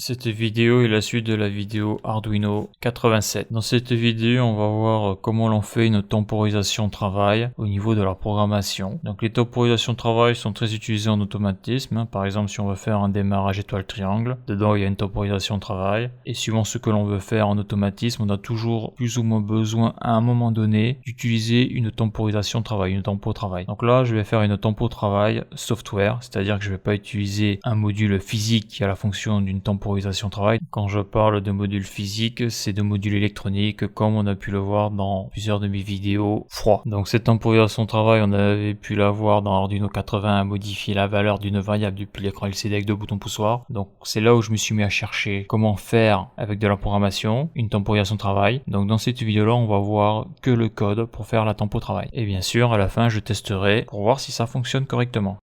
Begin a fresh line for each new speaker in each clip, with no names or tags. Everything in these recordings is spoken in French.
Cette vidéo est la suite de la vidéo Arduino 87. Dans cette vidéo, on va voir comment l'on fait une temporisation travail au niveau de la programmation. Donc les temporisations travail sont très utilisées en automatisme. Par exemple, si on veut faire un démarrage étoile triangle, dedans il y a une temporisation travail. Et suivant ce que l'on veut faire en automatisme, on a toujours plus ou moins besoin à un moment donné d'utiliser une temporisation travail, une tempo travail. Donc là, je vais faire une tempo travail software, c'est-à-dire que je ne vais pas utiliser un module physique qui a la fonction d'une temporisation travail. Quand je parle de module physique, c'est de module électronique, comme on a pu le voir dans plusieurs de mes vidéos froid. Donc cette temporisation travail, on avait pu la voir dans Arduino 80 à modifier la valeur d'une variable depuis l'écran LCD avec deux boutons poussoirs. Donc c'est là où je me suis mis à chercher comment faire avec de la programmation une temporisation travail. Donc dans cette vidéo là, on va voir que le code pour faire la tempo travail. Et bien sûr, à la fin, je testerai pour voir si ça fonctionne correctement.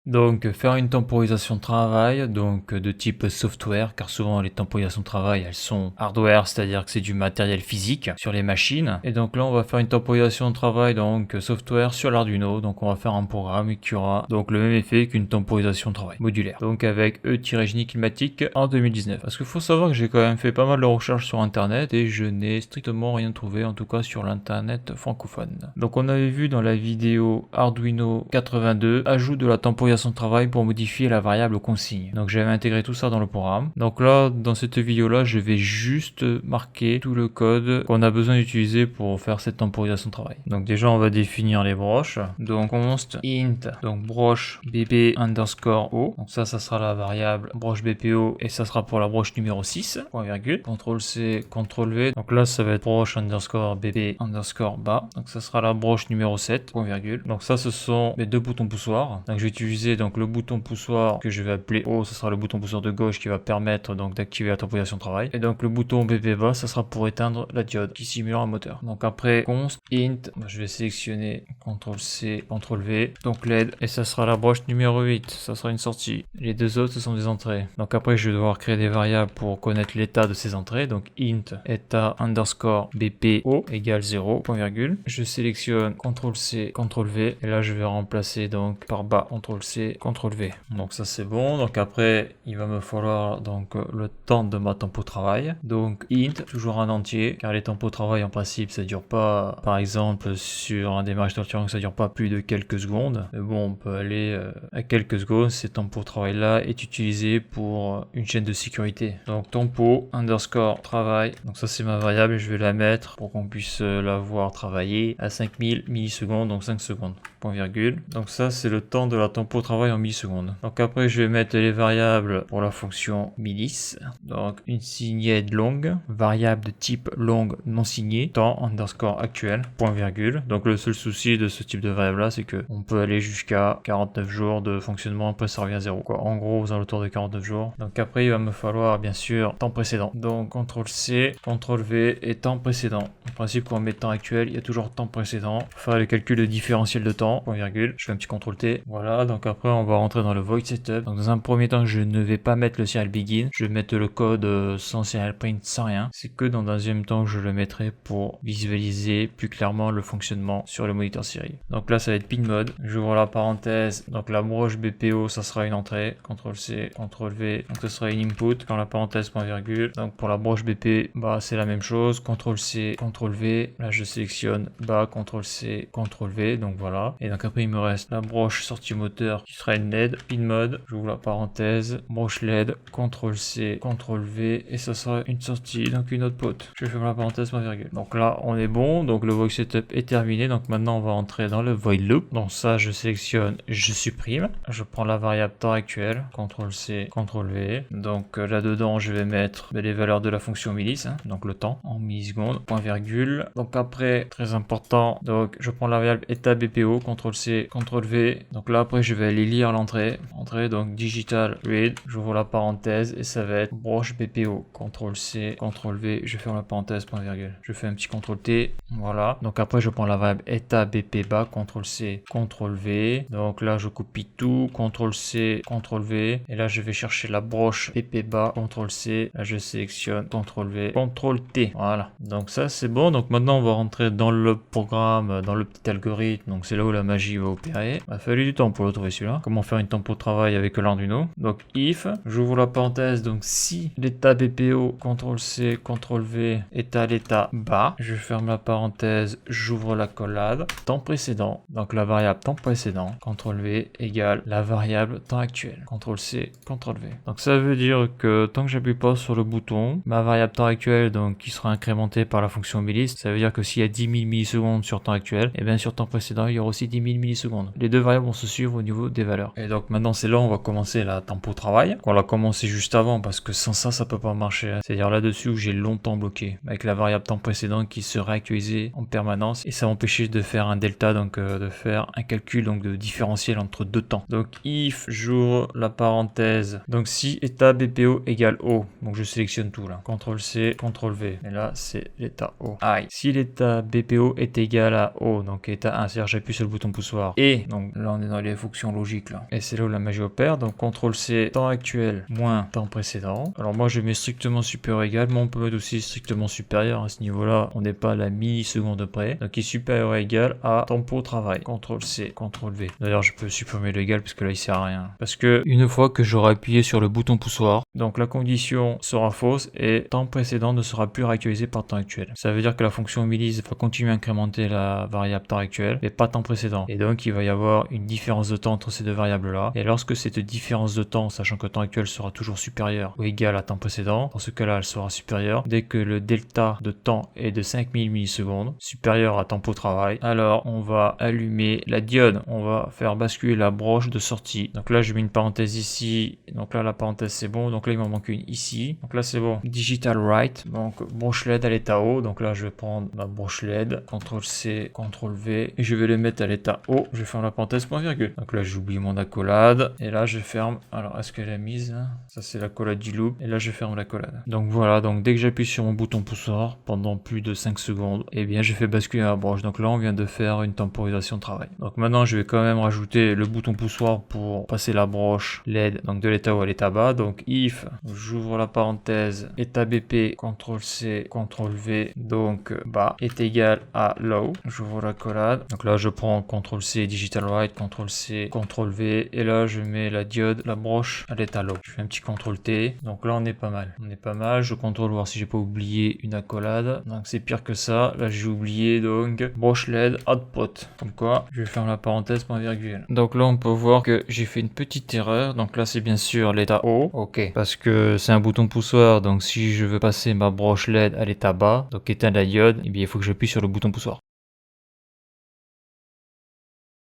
Donc faire une temporisation de travail donc de type software, car souvent les temporisations de travail elles sont hardware, c'est-à-dire que c'est du matériel physique sur les machines. Et donc là on va faire une temporisation de travail donc software sur l'Arduino. Donc on va faire un programme qui aura donc le même effet qu'une temporisation de travail modulaire. Donc avec E-génie climatique en 2019. Parce qu'il faut savoir que j'ai quand même fait pas mal de recherches sur internet et je n'ai strictement rien trouvé, en tout cas sur l'internet francophone. Donc on avait vu dans la vidéo Arduino 82 ajout de la temporisation de travail pour modifier la variable consigne. Donc j'avais intégré tout ça dans le programme. Donc là, dans cette vidéo là, je vais juste marquer tout le code qu'on a besoin d'utiliser pour faire cette temporisation de travail. Donc déjà, on va définir les broches. Donc const int, donc broche bp underscore o. Donc ça sera la variable broche bpo et ça sera pour la broche numéro 6, point virgule. CTRL C, CTRL V. Donc là, ça va être broche underscore bp underscore bas. Donc ça sera la broche numéro 7, point virgule. Donc ça, ce sont les deux boutons poussoirs. Donc je vais utiliser donc le bouton poussoir que je vais appeler O, ce sera le bouton poussoir de gauche qui va permettre donc d'activer la temporisation de travail. Et donc le bouton BP bas, ça sera pour éteindre la diode qui simule un moteur. Donc après const int, je vais sélectionner CTRL C, CTRL V, donc LED, et ça sera la broche numéro 8, ça sera une sortie. Les deux autres, ce sont des entrées. Donc après, je vais devoir créer des variables pour connaître l'état de ces entrées. Donc int état underscore BPO égale 0, point virgule. Je sélectionne CTRL C, CTRL V, et là je vais remplacer donc par bas CTRL C, CTRL V. Donc ça c'est bon. Donc après il va me falloir donc le temps de ma tempo travail. Donc int toujours en entier, car les tempos travail en principe ça dure pas, par exemple sur un démarrage torturant, ça dure pas plus de quelques secondes. Mais bon, on peut aller à quelques secondes. Ces tempos travail là est utilisé pour une chaîne de sécurité. Donc tempo underscore travail. Donc ça c'est ma variable et je vais la mettre pour qu'on puisse la voir travailler à 5000 millisecondes, donc 5 secondes. Point virgule. Donc ça c'est le temps de la tempo travail en millisecondes. Donc après je vais mettre les variables pour la fonction milice. Donc une signée longue, variable de type longue non signée, temps underscore actuel, point virgule. Donc le seul souci de ce type de variable là, c'est que on peut aller jusqu'à 49 jours de fonctionnement, après ça revient à 0 quoi. En gros aux alentours de 49 jours. Donc après il va me falloir bien sûr temps précédent. Donc CTRL C, CTRL V et temps précédent. En principe quand on met temps actuel, il y a toujours temps précédent. Pour faire le calcul de différentiel de temps, point virgule. Je fais un petit CTRL T. Voilà, donc après on va rentrer dans le void setup. Donc dans un premier temps, je ne vais pas mettre le serial begin. Je vais mettre le code sans serial print, sans rien. C'est que dans un deuxième temps que je le mettrai pour visualiser plus clairement le fonctionnement sur le moniteur série. Donc là ça va être pin mode. J'ouvre la parenthèse. Donc la broche BPO ça sera une entrée. CTRL C, CTRL V. Donc ce sera une input. Quand la parenthèse point virgule. Donc pour la broche BP, bah c'est la même chose. CTRL C, CTRL V. Là je sélectionne bas, CTRL C, CTRL V. Donc voilà. Et donc après il me reste la broche sortie moteur qui sera une LED, pin mode, j'ouvre la parenthèse, broche LED, CTRL C, CTRL V, et ça sera une sortie, donc une output. Je ferme la parenthèse, point virgule. Donc là, on est bon, donc le void setup est terminé, donc maintenant on va entrer dans le void loop. Donc ça, je sélectionne, je supprime, je prends la variable temps actuel, CTRL C, CTRL V. Donc là-dedans, je vais mettre les valeurs de la fonction milice, donc le temps en millisecondes, point virgule. Donc après, très important, donc je prends la variable état BPO, CTRL C, CTRL V. Donc là après je vais aller lire l'entrée. Entrée donc digital read. J'ouvre la parenthèse et ça va être broche BPO. CTRL C, CTRL V. Je ferme la parenthèse, point virgule. Je fais un petit CTRL T. Voilà. Donc après je prends la variable état BP bas. CTRL C, CTRL V. Donc là je copie tout. CTRL C, CTRL V. Et là je vais chercher la broche BP bas. CTRL C. Là je sélectionne CTRL V, CTRL T. Voilà. Donc ça c'est bon. Donc maintenant on va rentrer dans le programme, dans le petit algorithme. Donc c'est là où la magie va opérer. Il a fallu du temps pour le trouver celui-là. Comment faire une tempo de travail avec l'Arduino. Donc if, j'ouvre la parenthèse, donc si l'état BPO, CTRL-C, CTRL-V est à l'état bas, je ferme la parenthèse, j'ouvre l'accolade, temps précédent, donc la variable temps précédent, CTRL-V égale la variable temps actuel, CTRL-C, CTRL-V. Donc ça veut dire que tant que j'appuie pas sur le bouton, ma variable temps actuel, donc qui sera incrémentée par la fonction millis, ça veut dire que s'il y a 10 000 millisecondes sur temps actuel, et bien sur temps précédent, il y aura aussi 10 000 millisecondes. Les deux variables vont se suivre au niveau des valeurs. Et donc maintenant c'est là où on va commencer la tempo travail. On l'a commencé juste avant parce que sans ça, ça peut pas marcher. C'est-à-dire là-dessus où j'ai longtemps bloqué avec la variable temps précédent qui se réactualisait en permanence et ça m'empêchait de faire un delta, donc de faire un calcul donc de différentiel entre deux temps. Donc if, j'ouvre la parenthèse, donc si état BPO égale O, donc je sélectionne tout là, CTRL-C, CTRL-V, et là c'est l'état O. Aïe. Si l'état BPO est égal à O, donc état 1, c'est-à-dire j'appuie sur le bouton poussoir, et donc là on est dans les fonctions logiques là, et c'est là où la magie opère, donc CTRL-C, temps actuel moins temps précédent. Alors moi je mets strictement supérieur égal, mais on peut mettre aussi strictement supérieur. À ce niveau-là, on n'est pas à la milliseconde près, donc il est supérieur à égal à tempo travail. CTRL-C, CTRL-V. D'ailleurs je peux supprimer l'égal parce que là il sert à rien. Parce que une fois que j'aurai appuyé sur le bouton poussoir, donc la condition sera fausse et temps précédent ne sera plus réactualisé par temps actuel. Ça veut dire que la fonction millis va continuer à incrémenter la variable temps actuel, mais pas temps précédent. Et donc il va y avoir une différence de temps entre ces deux variables-là. Et lorsque cette différence de temps, sachant que temps actuel sera toujours supérieur ou égal à temps précédent, dans ce cas-là elle sera supérieure. Dès que le delta de temps est de 5000 millisecondes, supérieur à tempo travail, alors on va allumer la diode, on va faire basculer la broche de sortie. Donc là je mets une parenthèse ici, donc là la parenthèse c'est bon, donc là il m'en manque une ici, donc là c'est bon. Digital write, donc broche LED à l'état haut, donc là je vais prendre ma broche LED, CTRL-C, CTRL-V, et je vais les mettre à l'état haut, je ferme la parenthèse point virgule. Donc là j'oublie mon accolade, et là je ferme, alors est-ce qu'elle est mise là? Ça c'est l'accolade du loop, et là je ferme l'accolade. Donc voilà, donc dès que j'appuie sur mon bouton poussoir pendant plus de 5 secondes, et bien je fais basculer la broche. Donc là on vient de faire une temporisation de travail. Donc maintenant je vais quand même rajouter le bouton poussoir pour passer la broche LED, donc de l'état haut à l'état bas. Donc if, j'ouvre la parenthèse, état BP, CTRL-C, CTRL-V, donc bas, est égal à low. J'ouvre l'accolade. Donc là je prends CTRL-C, digital write, CTRL-C, CTRL-V, et là je mets la diode, la broche à l'état low. Je fais un petit CTRL-T. Donc là on est pas mal. On est pas mal. Je contrôle voir si j'ai pas oublié une accolade. Donc c'est pire que ça. Là j'ai oublié donc broche LED output. Comme quoi, je vais faire la parenthèse point virgule. Donc là on peut voir que j'ai fait une petite erreur. Donc là c'est bien sûr l'état haut. Ok. Parce que c'est un bouton poussoir. Donc si je veux passer ma broche LED à l'état bas, donc éteindre la diode, eh bien il faut que j'appuie sur le bouton poussoir.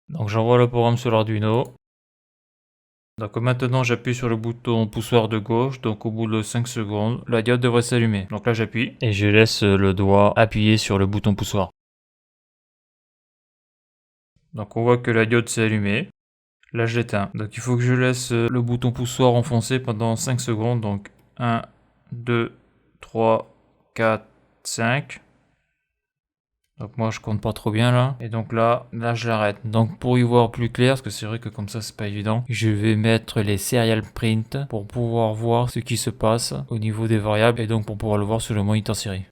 Donc j'envoie le programme sur l'Arduino. Donc maintenant j'appuie sur le bouton poussoir de gauche, donc au bout de 5 secondes, la diode devrait s'allumer. Donc là j'appuie et je laisse le doigt appuyer sur le bouton poussoir. Donc on voit que la diode s'est allumée. Là je l'éteins. Donc il faut que je laisse le bouton poussoir enfoncé pendant 5 secondes. Donc 1, 2, 3, 4, 5. Donc moi je compte pas trop bien là. Et donc là je l'arrête. Donc pour y voir plus clair, parce que c'est vrai que comme ça c'est pas évident, je vais mettre les serial print pour pouvoir voir ce qui se passe au niveau des variables et donc pour pouvoir le voir sur le moniteur série.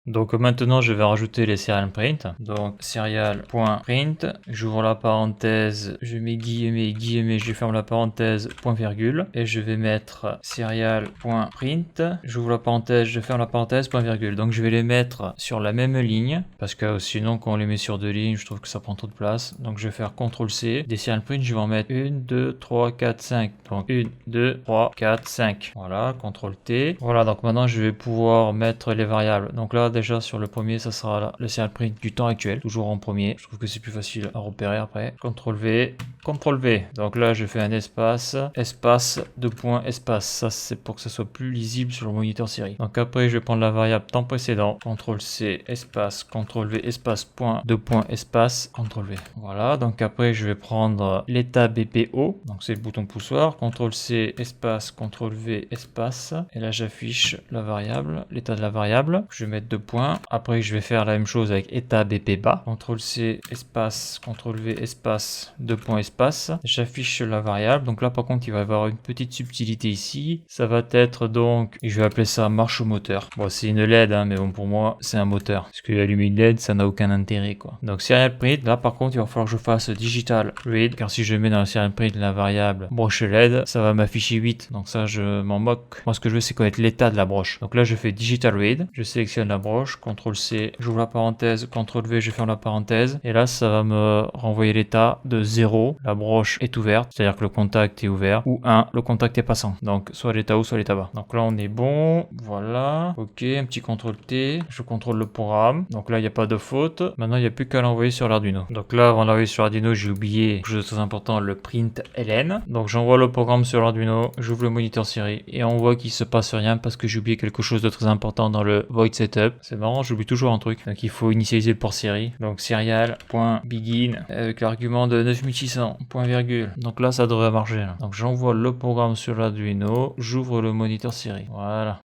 Donc maintenant je vais rajouter les serial print. Donc serial.print, j'ouvre la parenthèse, je mets guillemets, je ferme la parenthèse, point virgule, et je vais mettre serial.print, j'ouvre la parenthèse, je ferme la parenthèse, point virgule. Donc je vais les mettre sur la même ligne, parce que sinon quand on les met sur deux lignes, je trouve que ça prend trop de place. Donc je vais faire CTRL-C, des serial print, je vais en mettre 1, 2, 3, 4, 5. Donc 1, 2, 3, 4, 5. Voilà, CTRL-T. Voilà, donc maintenant je vais pouvoir mettre les variables. Donc là déjà sur le premier ça sera le serial print du temps actuel, toujours en premier. Je trouve que c'est plus facile à repérer après. CTRL-V, CTRL-V. Donc là je fais un espace, espace, deux points, espace. Ça c'est pour que ça soit plus lisible sur le moniteur série. Donc après je vais prendre la variable temps précédent, CTRL-C, espace, CTRL-V, espace, point, deux points, espace, CTRL-V. Voilà, donc après je vais prendre l'état BPO, donc c'est le bouton poussoir, CTRL-C, espace, CTRL-V, espace. Et là j'affiche la variable, l'état de la variable. Je vais mettre deux points. Après je vais faire la même chose avec état BP bas. CTRL-C, espace, CTRL-V, espace, 2 points, espace. J'affiche la variable. Donc là par contre il va y avoir une petite subtilité ici. Ça va être donc, je vais appeler ça marche au moteur. Bon c'est une LED hein, mais bon pour moi c'est un moteur. Parce que allumer une LED ça n'a aucun intérêt quoi. Donc serial print, là par contre il va falloir que je fasse digital read. Car si je mets dans le serial print la variable broche LED, ça va m'afficher 8. Donc ça je m'en moque. Moi ce que je veux c'est connaître l'état de la broche. Donc là je fais digital read, je sélectionne la broche, CTRL-C, j'ouvre la parenthèse, CTRL-V, je ferme la parenthèse. Et là ça va me renvoyer l'état de 0, la broche est ouverte, c'est-à-dire que le contact est ouvert, ou 1, le contact est passant. Donc soit l'état haut, soit l'état bas. Donc là on est bon, voilà. Ok, un petit CTRL-T, je contrôle le programme. Donc là il n'y a pas de faute. Maintenant il n'y a plus qu'à l'envoyer sur l'Arduino. Donc là avant d'envoyer sur l'Arduino j'ai oublié quelque chose de très important, le print ln. Donc j'envoie le programme sur l'Arduino, j'ouvre le moniteur série et on voit qu'il se passe rien parce que j'ai oublié quelque chose de très important dans le void setup. C'est marrant, j'oublie toujours un truc. Donc il faut initialiser le port série. Donc serial.begin avec l'argument de 9600, point virgule. Donc là ça devrait marcher là. Donc j'envoie le programme sur l'Arduino, j'ouvre le moniteur série. Voilà.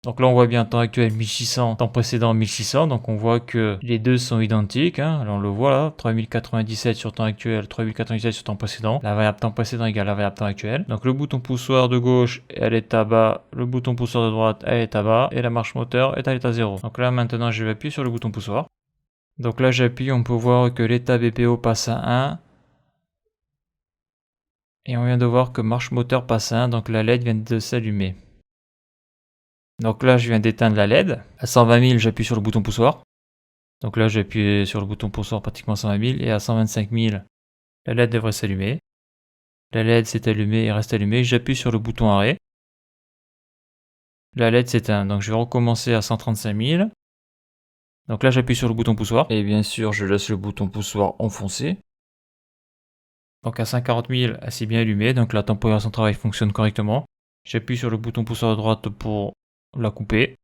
Donc là on voit bien temps actuel 1600, temps précédent 1600, donc on voit que les deux sont identiques, hein. Alors on le voit là, 3097 sur temps actuel, 3097 sur temps précédent, la variable temps précédent égale la variable temps actuel. Donc le bouton poussoir de gauche est à l'état bas, le bouton poussoir de droite est à l'état bas, et la marche moteur est à l'état 0. Donc là maintenant je vais appuyer sur le bouton poussoir. Donc là j'appuie, on peut voir que l'état BPO passe à 1. Et on vient de voir que marche moteur passe à 1, donc la LED vient de s'allumer. Donc là, je viens d'éteindre la LED. À 120 000, j'appuie sur le bouton poussoir. Donc là, j'ai appuyé sur le bouton poussoir pratiquement 120 000. Et à 125 000, la LED devrait s'allumer. La LED s'est allumée et reste allumée. J'appuie sur le bouton arrêt. La LED s'éteint. Donc je vais recommencer à 135 000. Donc là, j'appuie sur le bouton poussoir. Et bien sûr, je laisse le bouton poussoir enfoncé. Donc à 140 000, elle s'est bien allumée. Donc la temporisation de travail fonctionne correctement. J'appuie sur le bouton poussoir de droite pour la couper.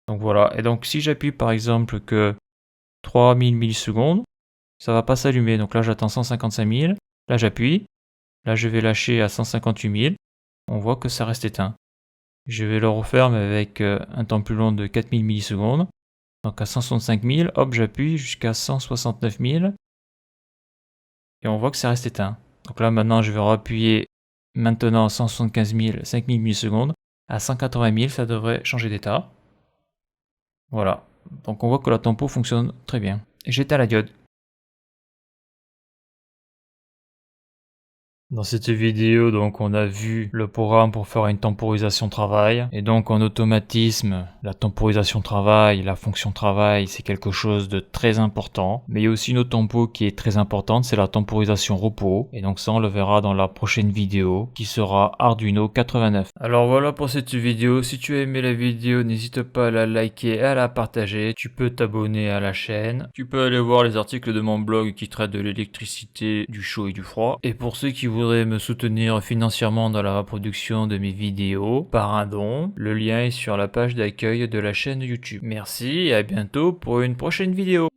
Donc voilà, et donc si j'appuie par exemple que 3000 millisecondes, ça va pas s'allumer. Donc là j'attends 155 000, là j'appuie, là je vais lâcher à 158 000, on voit que ça reste éteint. Je vais le refaire mais avec un temps plus long de 4000 millisecondes. Donc à 165 000, hop j'appuie jusqu'à 169 000, et on voit que ça reste éteint. Donc là maintenant je vais rappuyer maintenant à 175 000, 5000 millisecondes. À 180 000, ça devrait changer d'état. Voilà. Donc on voit que la tempo fonctionne très bien. Et j'éteins la diode. Dans cette vidéo, donc, on a vu le programme pour faire une temporisation travail. Et donc, en automatisme, la temporisation travail, la fonction travail, c'est quelque chose de très important. Mais il y a aussi une autre tempo qui est très importante, c'est la temporisation repos. Et donc ça, on le verra dans la prochaine vidéo, qui sera Arduino 89. Alors voilà pour cette vidéo. Si tu as aimé la vidéo, n'hésite pas à la liker et à la partager. Tu peux t'abonner à la chaîne. Tu peux aller voir les articles de mon blog qui traitent de l'électricité, du chaud et du froid. Et pour ceux qui voudrais me soutenir financièrement dans la reproduction de mes vidéos par un don, le lien est sur la page d'accueil de la chaîne YouTube. Merci et à bientôt pour une prochaine vidéo.